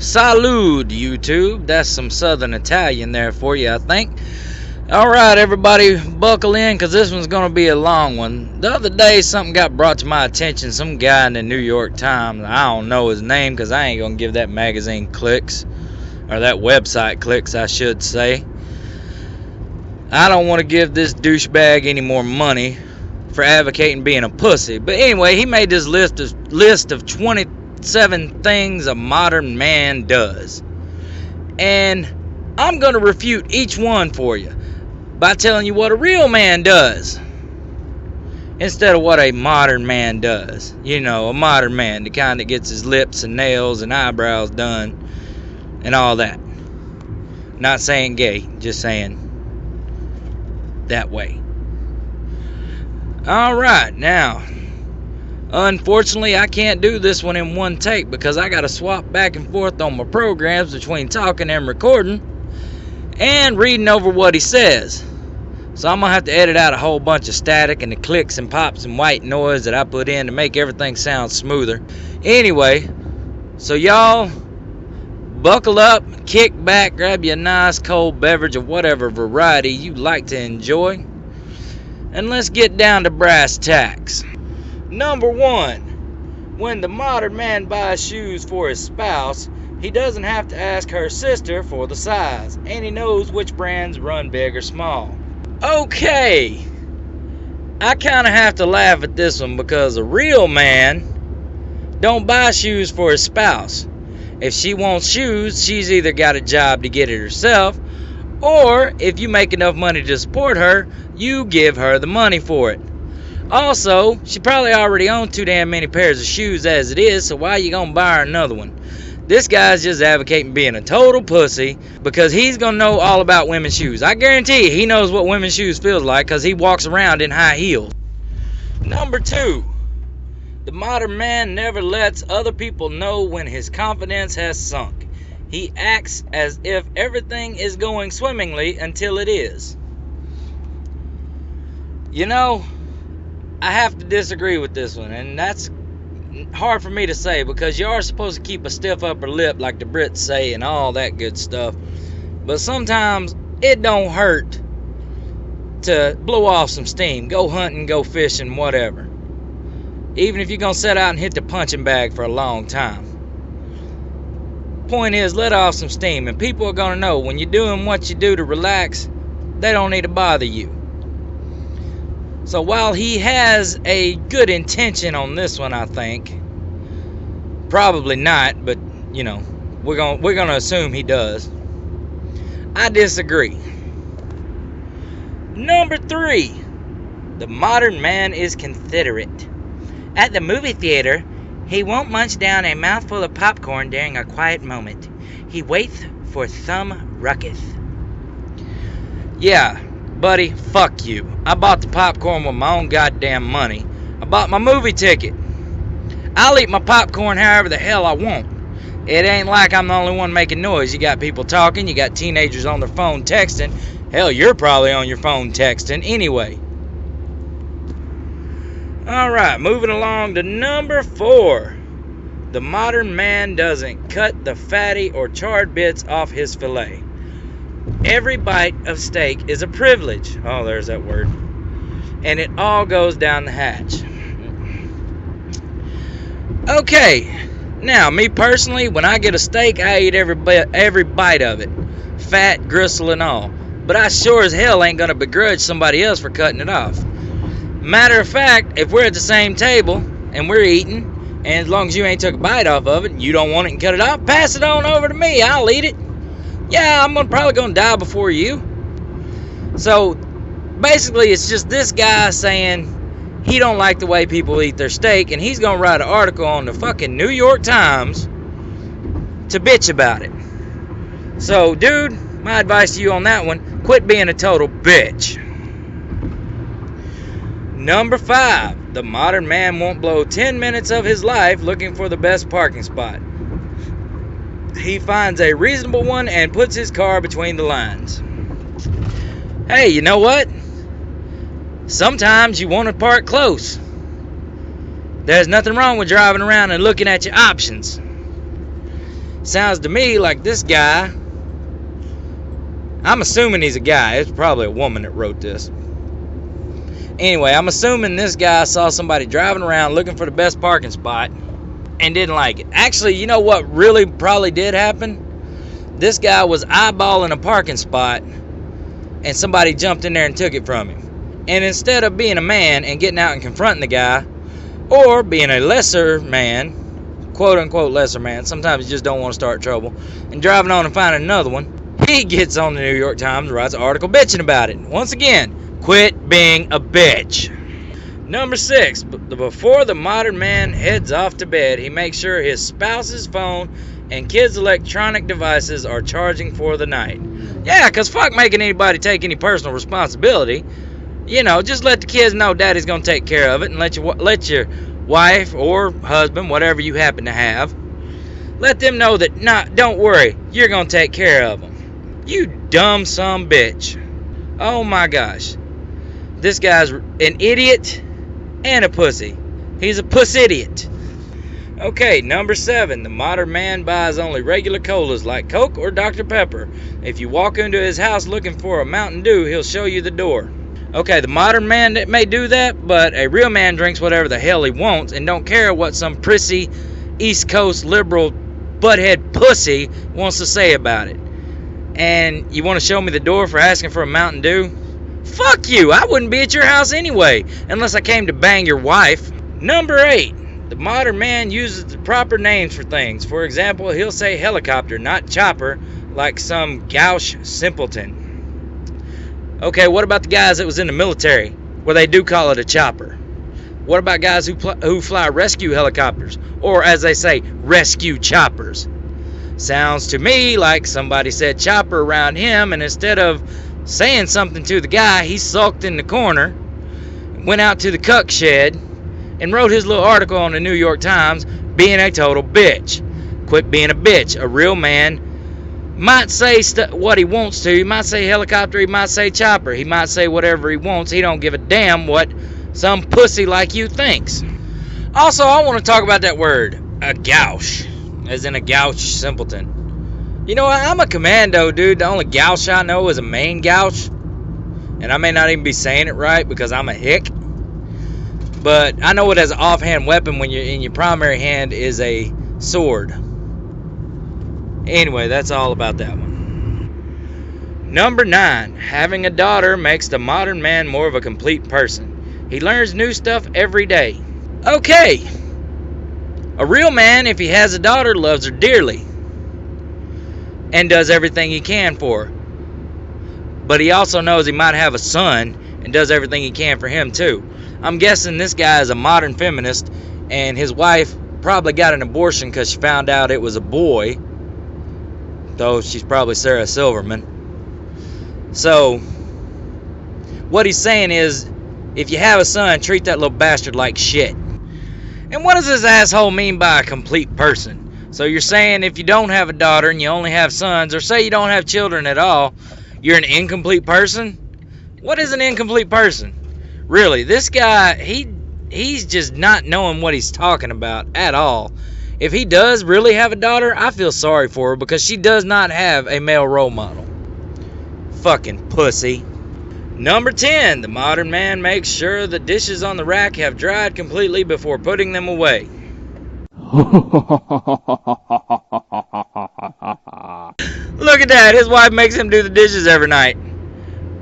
Salud, YouTube. That's some Southern Italian there for you, I think. Alright, everybody, buckle in, because this one's going to be a long one. The other day, something got brought to my attention. Some guy in the New York Times, I don't know his name, because I ain't going to give that magazine clicks. Or that website clicks, I should say. I don't want to give this douchebag any more money for advocating being a pussy. But anyway, he made this list of 27 things a modern man does. And I'm going to refute each one for you by telling you what a real man does instead of what a modern man does. You know, a modern man, the kind that gets his lips and nails and eyebrows done and all that. Not saying gay, just saying that way. Alright, now, unfortunately I can't do this one in one take because I gotta swap back and forth on my programs between talking and recording and reading over what he says. So I'm gonna have to edit out a whole bunch of static and the clicks and pops and white noise that I put in to make everything sound smoother. Anyway, so y'all buckle up, kick back, grab you a nice cold beverage of whatever variety you like to enjoy, and let's get down to brass tacks. Number 1, when the modern man buys shoes for his spouse, he doesn't have to ask her sister for the size, and he knows which brands run big or small. Okay, I kind of have to laugh at this one because a real man don't buy shoes for his spouse. If she wants shoes, she's either got a job to get it herself, or if you make enough money to support her, you give her the money for it. Also, she probably already owns too damn many pairs of shoes as it is, so why you gonna buy her another one? This guy's just advocating being a total pussy because he's gonna know all about women's shoes. I guarantee you, he knows what women's shoes feels like because he walks around in high heels. Number 2. The modern man never lets other people know when his confidence has sunk. He acts as if everything is going swimmingly until it is. You know, I have to disagree with this one, and that's hard for me to say because you are supposed to keep a stiff upper lip like the Brits say and all that good stuff. But sometimes it don't hurt to blow off some steam. Go hunting, go fishing, whatever. Even if you're going to set out and hit the punching bag for a long time. Point is, let off some steam, and people are going to know when you're doing what you do to relax, they don't need to bother you. So while he has a good intention on this one, I think, probably not, but you know, we're going to assume he does. I disagree. Number 3, the modern man is considerate. At the movie theater, he won't munch down a mouthful of popcorn during a quiet moment. He waits for some ruckus. Yeah, buddy, fuck you. I bought the popcorn with my own goddamn money. I bought my movie ticket. I'll eat my popcorn however the hell I want. It ain't like I'm the only one making noise. You got people talking, you got teenagers on their phone texting. Hell, you're probably on your phone texting anyway. Alright, moving along to number 4. The modern man doesn't cut the fatty or charred bits off his fillet. Every bite of steak is a privilege. Oh, there's that word. And it all goes down the hatch. Okay, now me personally, when I get a steak, I eat every bite of it. Fat, gristle, and all. But I sure as hell ain't gonna begrudge somebody else for cutting it off. Matter of fact, if we're at the same table and we're eating, and as long as you ain't took a bite off of it and you don't want it and cut it off, pass it on over to me. I'll eat it. Yeah, I'm probably gonna die before you. So basically, it's just this guy saying he don't like the way people eat their steak, and he's gonna write an article on the fucking New York Times to bitch about it. So, dude, my advice to you on that one: quit being a total bitch. Number 5, the modern man won't blow 10 minutes of his life looking for the best parking spot. He finds a reasonable one and puts his car between the lines. Hey, you know what? Sometimes you want to park close. There's nothing wrong with driving around and looking at your options. Sounds to me like this guy, I'm assuming he's a guy. It's probably a woman that wrote this. Anyway, I'm assuming this guy saw somebody driving around looking for the best parking spot and didn't like it. Actually, you know what really probably did happen? This guy was eyeballing a parking spot and somebody jumped in there and took it from him. And instead of being a man and getting out and confronting the guy, or being a lesser man, quote unquote lesser man, sometimes you just don't want to start trouble, and driving on and finding another one, he gets on the New York Times and writes an article bitching about it. Once again, quit being a bitch. Number 6, before the modern man heads off to bed, he makes sure his spouse's phone and kids' electronic devices are charging for the night. Yeah, because fuck making anybody take any personal responsibility. You know, just let the kids know daddy's going to take care of it, and let your wife or husband, whatever you happen to have, let them know that, don't worry, you're going to take care of them. You dumb son bitch. Oh my gosh. This guy's an idiot and a pussy. He's a puss idiot. Okay, number 7. The modern man buys only regular colas like Coke or Dr. Pepper. If you walk into his house looking for a Mountain Dew, he'll show you the door. Okay, the modern man may do that, but a real man drinks whatever the hell he wants and don't care what some prissy East Coast liberal butthead pussy wants to say about it. And you want to show me the door for asking for a Mountain Dew? Fuck you! I wouldn't be at your house anyway, unless I came to bang your wife. Number 8. The modern man uses the proper names for things. For example, he'll say helicopter, not chopper, like some gauche simpleton. Okay, what about the guys that was in the military, where they do call it a chopper? What about guys who fly rescue helicopters, or as they say, rescue choppers? Sounds to me like somebody said chopper around him, and instead of saying something to the guy, he sulked in the corner, went out to the cuck shed, and wrote his little article on the New York Times being a total bitch. Quit being a bitch. A real man might say what he wants to. He might say helicopter, he might say chopper, he might say whatever he wants. He don't give a damn what some pussy like you thinks. Also, I want to talk about that word, a gauche, as in a gauche simpleton. You know what, I'm a commando, dude. The only gauche I know is a main gauche, and I may not even be saying it right because I'm a hick, but I know it as an offhand weapon when you're in your primary hand is a sword. Anyway, that's all about that one. Number 9. Having a daughter makes the modern man more of a complete person. He learns new stuff every day. Okay. A real man, if he has a daughter, loves her dearly and does everything he can for her. But he also knows he might have a son and does everything he can for him too. I'm guessing this guy is a modern feminist, and his wife probably got an abortion because she found out it was a boy. Though she's probably Sarah Silverman. So, what he's saying is, if you have a son, treat that little bastard like shit. And what does this asshole mean by a complete person? So you're saying if you don't have a daughter and you only have sons, or say you don't have children at all, you're an incomplete person? What is an incomplete person? Really, this guy, he's just not knowing what he's talking about at all. If he does really have a daughter, I feel sorry for her because she does not have a male role model. Fucking pussy. Number 10. The modern man makes sure the dishes on the rack have dried completely before putting them away. Look at that. His wife makes him do the dishes every night.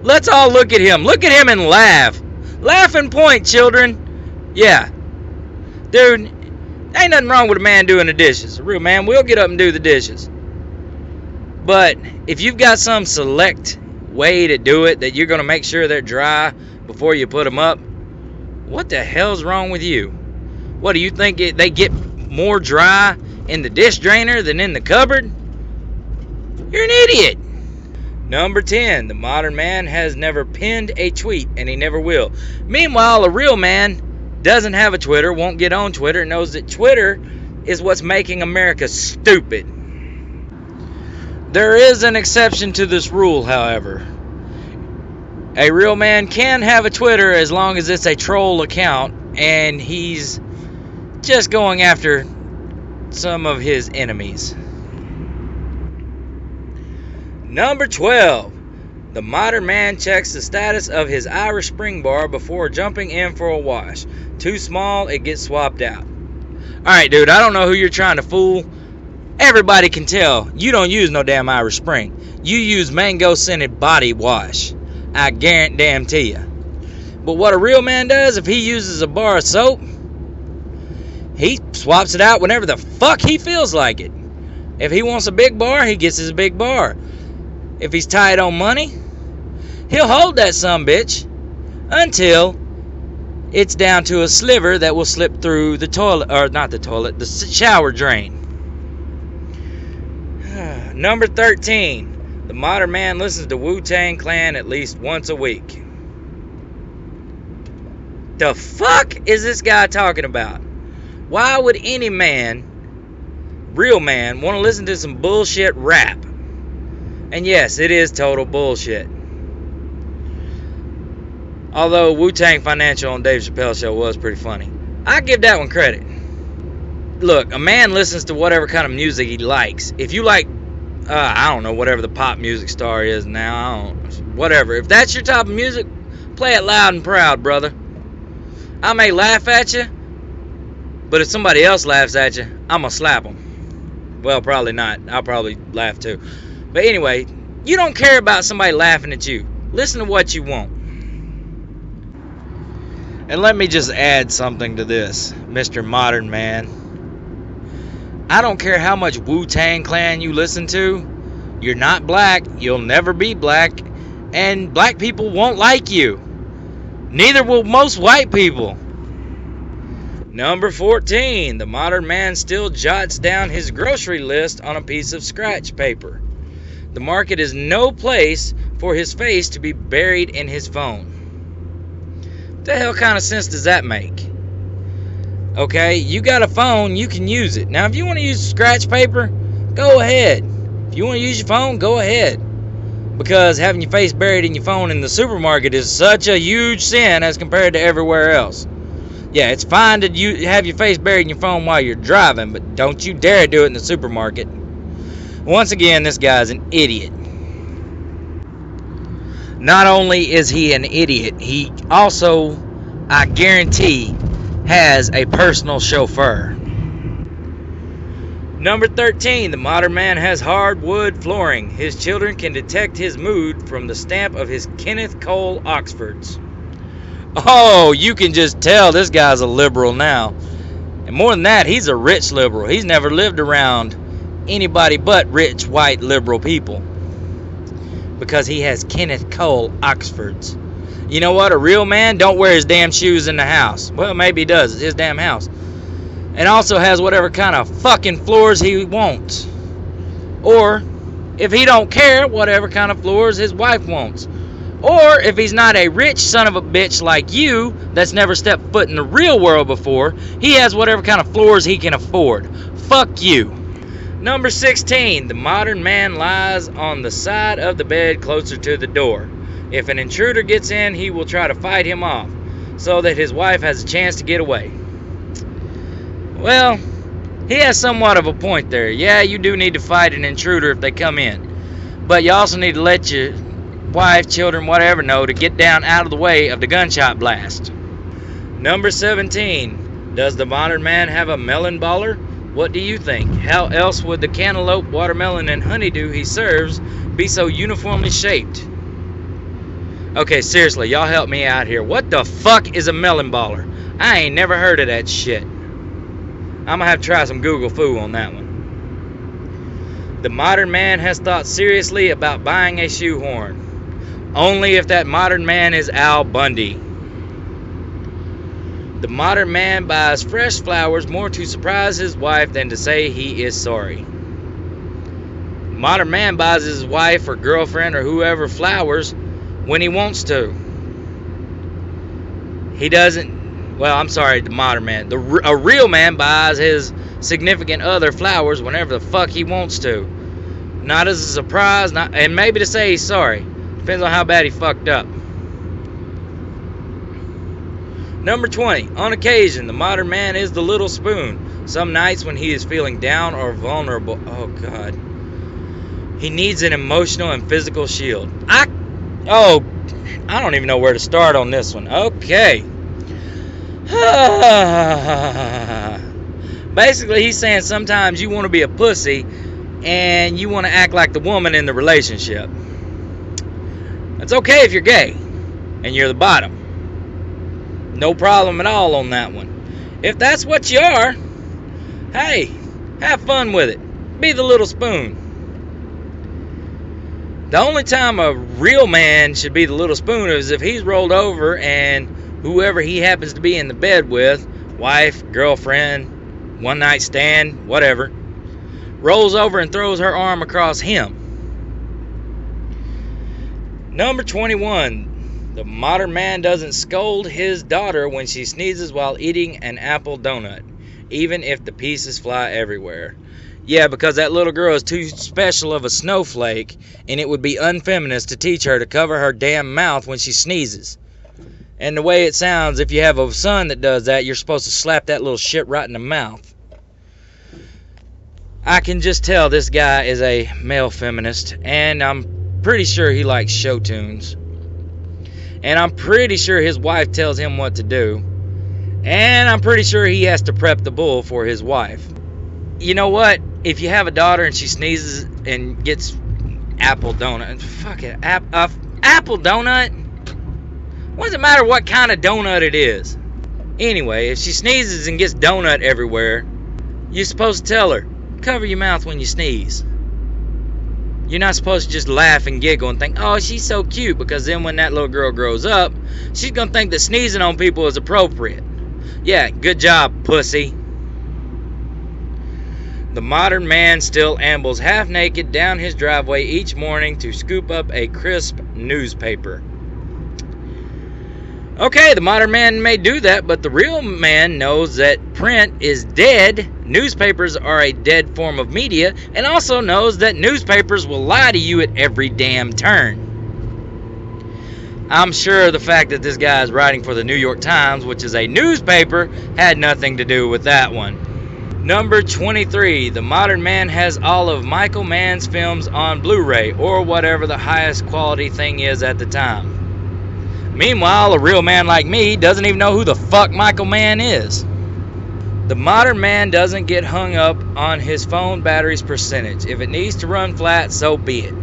Let's all look at him. Look at him and laugh. Laugh and point, children. Yeah. Dude, ain't nothing wrong with a man doing the dishes. A real man will get up and do the dishes. But if you've got some select way to do it, that you're going to make sure they're dry before you put them up, what the hell's wrong with you? What, do you think they get more dry in the dish drainer than in the cupboard? You're an idiot. Number 10. The modern man has never pinned a tweet, and he never will. Meanwhile, a real man doesn't have a Twitter, won't get on Twitter, knows that Twitter is what's making America stupid. There is an exception to this rule, however. A real man can have a Twitter as long as it's a troll account and he's just going after some of his enemies. Number 12. The modern man checks the status of his Irish Spring bar before jumping in for a wash. Too small, it gets swapped out. Alright, dude, I don't know who you're trying to fool. Everybody can tell you don't use no damn Irish Spring. You use mango-scented body wash. I guarantee you. But what a real man does, if he uses a bar of soap, he swaps it out whenever the fuck he feels like it. If he wants a big bar, he gets his big bar. If he's tight on money, he'll hold that sumbitch until it's down to a sliver that will slip through the toilet, or not the toilet, the shower drain. Number 13. The modern man listens to Wu-Tang Clan at least once a week. The fuck is this guy talking about? Why would any man, real man, want to listen to some bullshit rap? And yes, it is total bullshit. Although Wu-Tang Financial on Dave Chappelle's show was pretty funny. I give that one credit. Look, a man listens to whatever kind of music he likes. If you like, I don't know, whatever the pop music star is now, whatever. If that's your type of music, play it loud and proud, brother. I may laugh at you, but if somebody else laughs at you, I'm going to slap them. Well, probably not. I'll probably laugh too. But anyway, you don't care about somebody laughing at you. Listen to what you want. And let me just add something to this, Mr. Modern Man. I don't care how much Wu-Tang Clan you listen to. You're not black. You'll never be black. And black people won't like you. Neither will most white people. Number 14. The modern man still jots down his grocery list on a piece of scratch paper. The market is no place for his face to be buried in his phone. What the hell kind of sense does that make? Okay, you got a phone, you can use it. Now, if you want to use scratch paper, go ahead. If you want to use your phone, go ahead. Because having your face buried in your phone in the supermarket is such a huge sin as compared to everywhere else. Yeah, it's fine to have your face buried in your phone while you're driving, but don't you dare do it in the supermarket. Once again, this guy's an idiot. Not only is he an idiot, he also, I guarantee, has a personal chauffeur. Number 13. The modern man has hardwood flooring. His children can detect his mood from the stamp of his Kenneth Cole Oxfords. Oh, you can just tell this guy's a liberal now. And more than that, he's a rich liberal. He's never lived around anybody but rich, white, liberal people. Because he has Kenneth Cole Oxfords. You know what? A real man don't wear his damn shoes in the house. Well, maybe he does. It's his damn house. And also has whatever kind of fucking floors he wants. Or, if he don't care, whatever kind of floors his wife wants. Or, if he's not a rich son of a bitch like you, that's never stepped foot in the real world before, he has whatever kind of floors he can afford. Fuck you. Number 16. The modern man lies on the side of the bed closer to the door. If an intruder gets in, he will try to fight him off, so that his wife has a chance to get away. Well, he has somewhat of a point there. Yeah, you do need to fight an intruder if they come in. But you also need to let your wife, children, whatever know to get down out of the way of the gunshot blast. Number 17. Does the modern man have a melon baller? What do you think? How else would the cantaloupe, watermelon, and honeydew he serves be so uniformly shaped? Okay, seriously, y'all help me out here. What the fuck is a melon baller? I ain't never heard of that shit. I'm gonna have to try some Google foo on that one. The modern man has thought seriously about buying a shoehorn. Only if that modern man is Al Bundy. The modern man buys fresh flowers more to surprise his wife than to say he is sorry. The modern man buys his wife or girlfriend or whoever flowers when he wants to. He doesn't, well, I'm sorry, the modern man. A real man buys his significant other flowers whenever the fuck he wants to. Not as a surprise, and maybe to say he's sorry. Depends on how bad he fucked up. Number 20. On occasion, the modern man is the little spoon. Some nights when he is feeling down or vulnerable. Oh, God. He needs an emotional and physical shield. I don't even know where to start on this one. Okay. Basically, he's saying sometimes you want to be a pussy and you want to act like the woman in the relationship. It's okay if you're gay and you're the bottom. No problem at all on that one. If that's what you are, hey, have fun with it. Be the little spoon. The only time a real man should be the little spoon is if he's rolled over and whoever he happens to be in the bed with, wife, girlfriend, one night stand, whatever, rolls over and throws her arm across him. Number 21. The modern man doesn't scold his daughter when she sneezes while eating an apple donut, even if the pieces fly everywhere. Yeah, because that little girl is too special of a snowflake, and it would be unfeminist to teach her to cover her damn mouth when she sneezes. And the way it sounds, if you have a son that does that, you're supposed to slap that little shit right in the mouth. I can just tell this guy is a male feminist, and I'm pretty sure he likes show tunes. And I'm pretty sure his wife tells him what to do. And I'm pretty sure he has to prep the bull for his wife. You know what? If you have a daughter and she sneezes and gets apple donut, fuck it, apple donut? What does it matter what kind of donut it is? Anyway, if she sneezes and gets donut everywhere, you're supposed to tell her, cover your mouth when you sneeze. You're not supposed to just laugh and giggle and think, oh, she's so cute, because then when that little girl grows up, she's going to think that sneezing on people is appropriate. Yeah, good job, pussy. The modern man still ambles half naked down his driveway each morning to scoop up a crisp newspaper. Okay, the modern man may do that, but the real man knows that print is dead, newspapers are a dead form of media, and also knows that newspapers will lie to you at every damn turn. I'm sure the fact that this guy is writing for the New York Times, which is a newspaper, had nothing to do with that one. Number 23. The modern man has all of Michael Mann's films on Blu-ray, or whatever the highest quality thing is at the time. Meanwhile, a real man like me doesn't even know who the fuck Michael Mann is. The modern man doesn't get hung up on his phone battery's percentage. If it needs to run flat, so be it.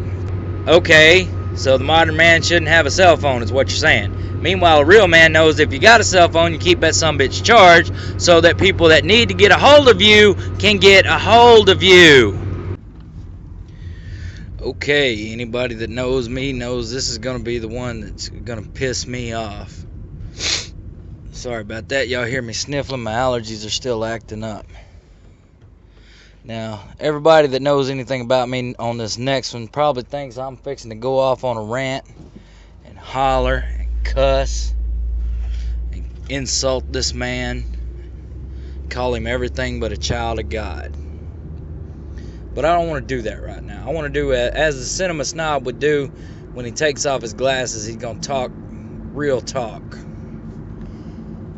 Okay, so the modern man shouldn't have a cell phone is what you're saying. Meanwhile, a real man knows if you got a cell phone, you keep that sumbitch charged so that people that need to get a hold of you can get a hold of you. Okay, anybody that knows me knows this is going to be the one that's going to piss me off. Sorry about that. Y'all hear me sniffling. My allergies are still acting up. Now, everybody that knows anything about me on this next one probably thinks I'm fixing to go off on a rant and holler and cuss and insult this man, call him everything but a child of God. But I don't want to do that right now. I want to do as the cinema snob would do when he takes off his glasses. He's going to talk real talk.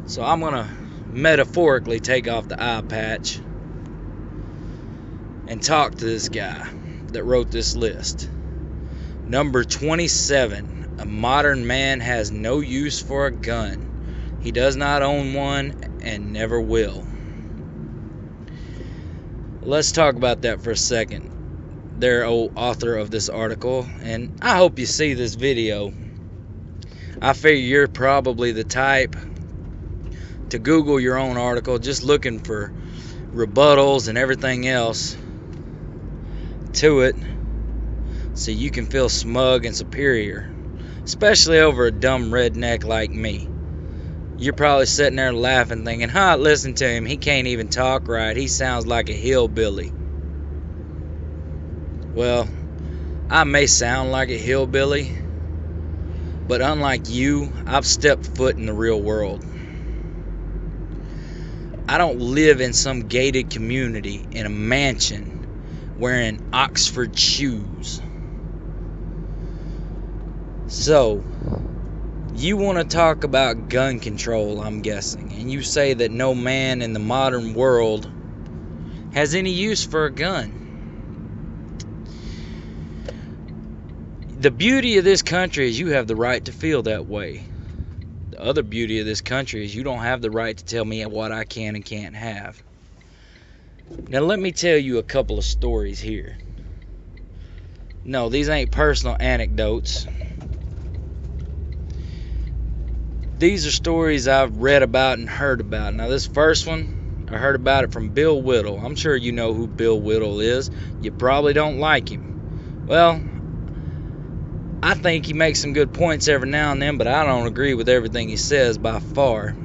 So I'm going to metaphorically take off the eye patch and talk to this guy that wrote this list. Number 27. A modern man has no use for a gun. He does not own one and never will. Let's talk about that for a second. They're author of this article, and I hope you see this video. I figure you're probably the type to Google your own article just looking for rebuttals and everything else to it so you can feel smug and superior, especially over a dumb redneck like me. You're probably sitting there laughing thinking, listen to him, he can't even talk right, he sounds like a hillbilly. Well, I may sound like a hillbilly, but unlike you, I've stepped foot in the real world. I don't live in some gated community in a mansion wearing Oxford shoes. So, you want to talk about gun control, I'm guessing, and you say that no man in the modern world has any use for a gun. The beauty of this country is you have the right to feel that way. The other beauty of this country is you don't have the right to tell me what I can and can't have. Now let me tell you a couple of stories here. No, these ain't personal anecdotes. These are stories I've read about and heard about. Now this first one, I heard about it from Bill Whittle. I'm sure you know who Bill Whittle is. You probably don't like him. Well, I think he makes some good points every now and then, but I don't agree with everything he says by far.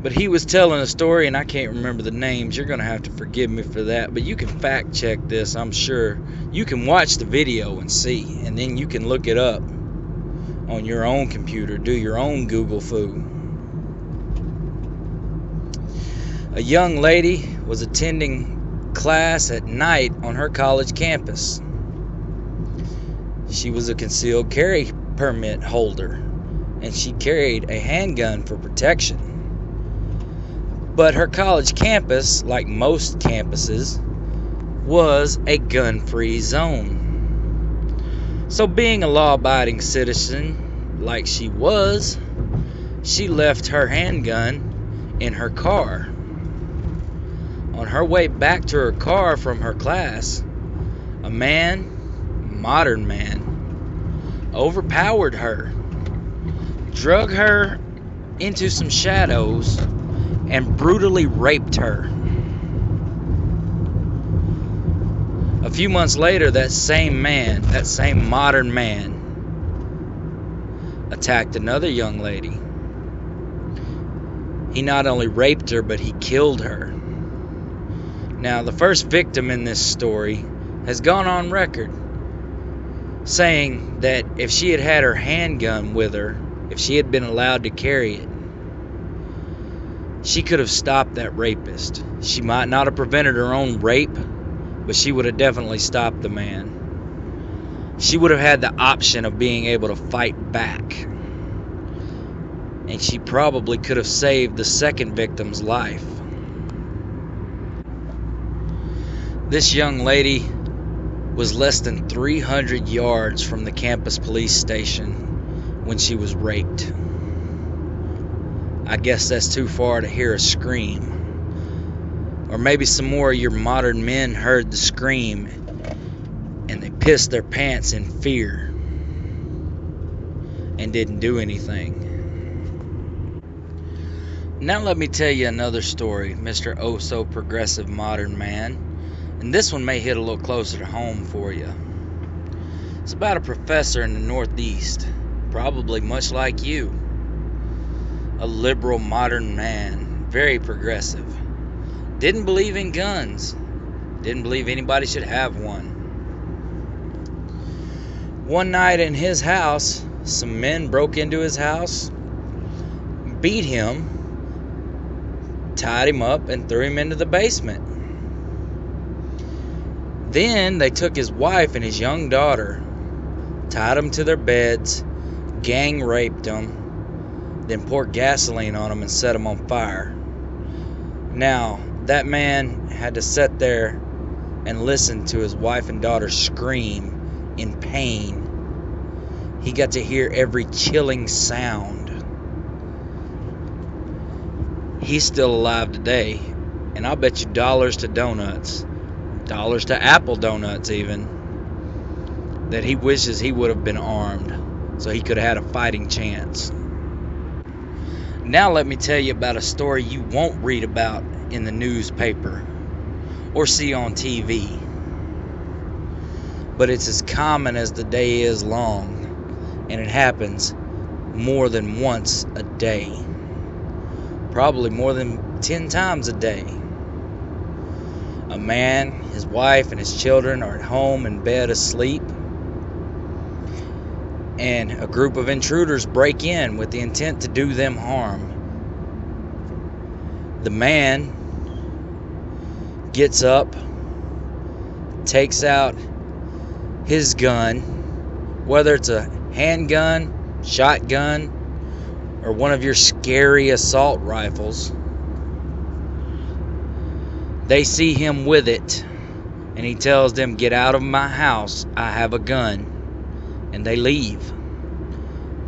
But he was telling a story, and I can't remember the names. You're going to have to forgive me for that. But you can fact check this, I'm sure. You can watch the video and see, and then you can look it up on your own computer. Do your own Google foo. A young lady was attending class at night on her college campus. She was a concealed carry permit holder, and she carried a handgun for protection. But her college campus, like most campuses, was a gun-free zone. So being a law-abiding citizen like she was, she left her handgun in her car. On her way back to her car from her class, a modern man, overpowered her, drug her into some shadows, and brutally raped her. A few months later, that same modern man, attacked another young lady. He not only raped her, but he killed her. Now, the first victim in this story has gone on record saying that if she had her handgun with her, if she had been allowed to carry it, she could have stopped that rapist. She might not have prevented her own rape, but she would have definitely stopped the man. She would have had the option of being able to fight back. And she probably could have saved the second victim's life. This young lady was less than 300 yards from the campus police station when she was raped. I guess that's too far to hear a scream. Or maybe some more of your modern men heard the scream and they pissed their pants in fear and didn't do anything. Now let me tell you another story, Mr. Oh So Progressive Modern Man. And this one may hit a little closer to home for you. It's about a professor in the Northeast, probably much like you. A liberal modern man, very progressive. Didn't believe in guns. Didn't believe anybody should have one. One night in his house, some men broke into his house, beat him, tied him up, and threw him into the basement. Then they took his wife and his young daughter, tied them to their beds, gang raped them, then poured gasoline on them and set them on fire. Now, that man had to sit there and listen to his wife and daughter scream in pain. He got to hear every chilling sound. He's still alive today, and I'll bet you dollars to donuts, dollars to apple donuts even, that he wishes he would have been armed so he could have had a fighting chance. Now let me tell you about a story you won't read about in the newspaper or see on TV. But it's as common as the day is long, and it happens more than once a day. Probably more than 10 times a day. A man, his wife, and his children are at home in bed asleep, and a group of intruders break in with the intent to do them harm. The man gets up, takes out his gun, whether it's a handgun, shotgun, or one of your scary assault rifles. They see him with it, and he tells them, "Get out of my house, I have a gun," and they leave.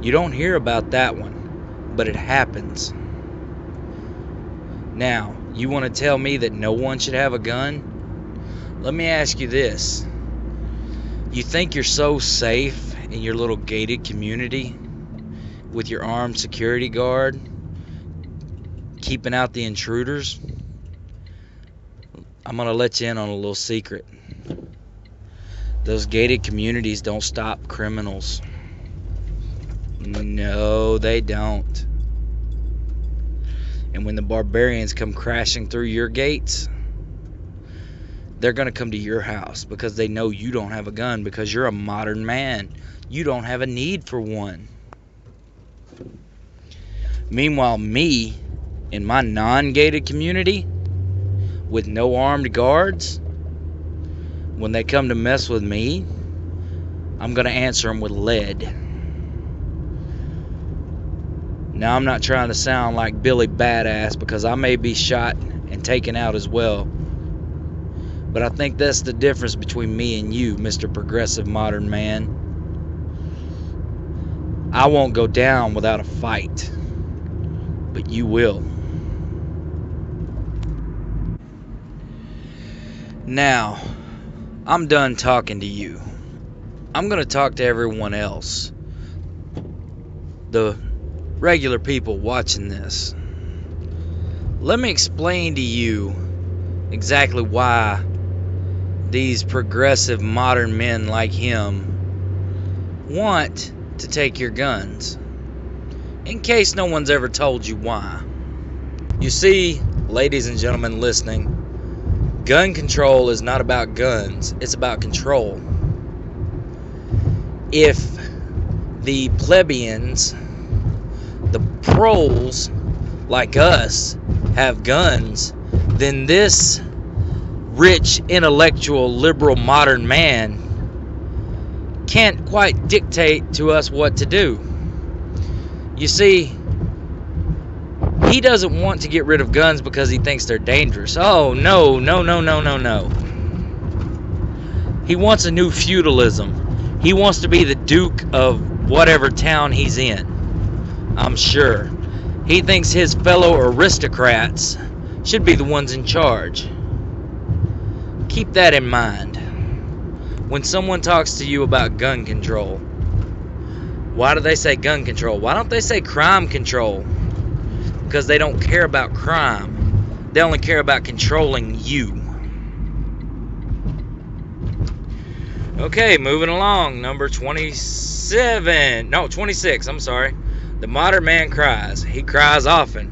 You don't hear about that one, but it happens. Now, you want to tell me that no one should have a gun? Let me ask you this. You think you're so safe in your little gated community with your armed security guard keeping out the intruders? I'm going to let you in on a little secret. Those gated communities don't stop criminals. No, they don't. And when the barbarians come crashing through your gates, they're going to come to your house because they know you don't have a gun, because you're a modern man. You don't have a need for one. Meanwhile, me, in my non-gated community, with no armed guards, when they come to mess with me, I'm going to answer them with lead. Now, I'm not trying to sound like Billy Badass, because I may be shot and taken out as well. But I think that's the difference between me and you, Mr. Progressive Modern Man. I won't go down without a fight, but you will. Now, I'm done talking to you. I'm going to talk to everyone else. The regular people watching this. Let me explain to you exactly why these progressive modern men like him want to take your guns, in case no one's ever told you why. You see, ladies and gentlemen listening, gun control is not about guns, it's about control. If the plebeians, the proles like us, have guns, then this rich, intellectual, liberal, modern man can't quite dictate to us what to do. You see, he doesn't want to get rid of guns because he thinks they're dangerous. Oh, no. He wants a new feudalism. He wants to be the duke of whatever town he's in, I'm sure. He thinks his fellow aristocrats should be the ones in charge. Keep that in mind when someone talks to you about gun control. Why do they say gun control? Why don't they say crime control? Because they don't care about crime. They only care about controlling you. Okay, moving along. Number 26. I'm sorry. The modern man cries. He cries often.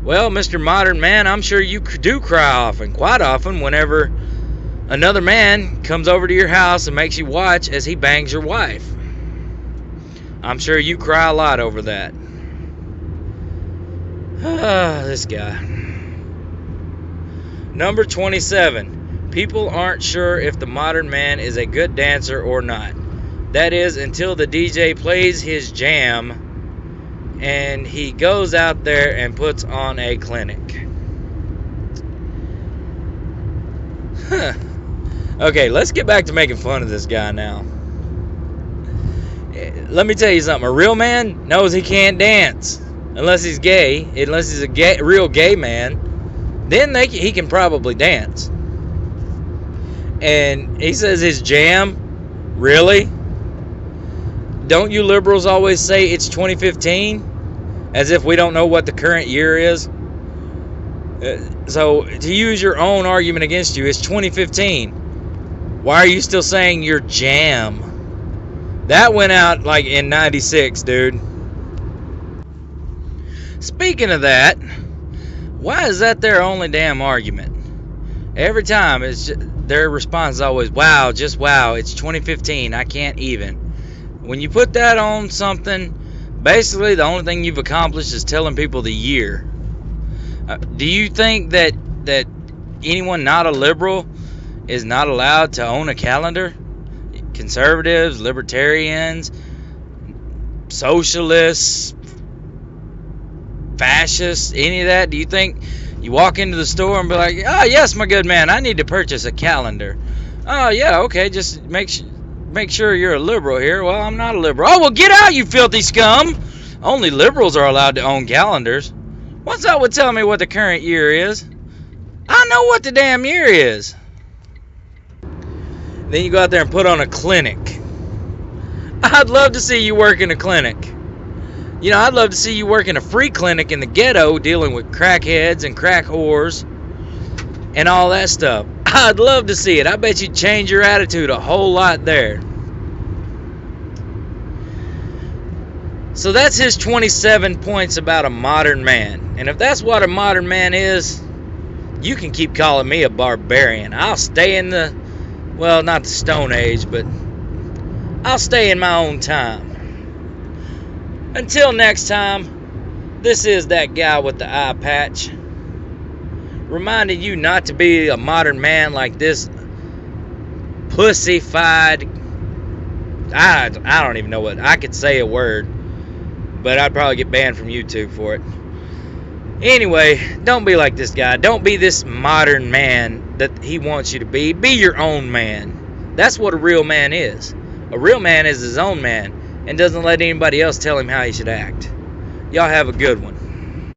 Well, Mr. Modern Man, I'm sure you do cry often, quite often, whenever another man comes over to your house and makes you watch as he bangs your wife. I'm sure you cry a lot over that. This guy. Number 27. People aren't sure if the modern man is a good dancer or not. That is, until the DJ plays his jam and he goes out there and puts on a clinic. Okay, let's get back to making fun of this guy now. Let me tell you something. A real man knows he can't dance unless he's gay. Unless he's a real gay man, then he can probably dance. And he says his jam. Really? Don't you liberals always say it's 2015? As if we don't know what the current year is? So, to use your own argument against you, it's 2015. Why are you still saying your jam? That went out like in 96, dude. Speaking of that, why is that their only damn argument? Every time, their response is always, wow, just wow, it's 2015, I can't even. When you put that on something, basically the only thing you've accomplished is telling people the year. Do you think that anyone not a liberal is not allowed to own a calendar? Conservatives, libertarians, socialists, fascists, any of that? Do you think You walk into the store and be like, "Oh, yes, my good man, I need to purchase a calendar." "Oh, yeah, okay, just make sure you're a liberal here." "Well, I'm not a liberal." "Oh, well, get out, you filthy scum. Only liberals are allowed to own calendars." What's up with telling me what the current year is? I know what the damn year is. Then you go out there and put on a clinic. I'd love to see you work in a clinic. You know, I'd love to see you work in a free clinic in the ghetto dealing with crackheads and crack whores and all that stuff. I'd love to see it. I bet you'd change your attitude a whole lot there. So that's his 27 points about a modern man. And if that's what a modern man is, you can keep calling me a barbarian. I'll stay in the, well, not the Stone Age, but I'll stay in my own time. Until next time, this is that guy with the eye patch, reminding you not to be a modern man like this pussy-fied, I don't even know what, I could say a word, but I'd probably get banned from YouTube for it. Anyway, don't be like this guy. Don't be this modern man that he wants you to be. Be your own man. That's what a real man is. A real man is his own man and doesn't let anybody else tell him how he should act. Y'all have a good one.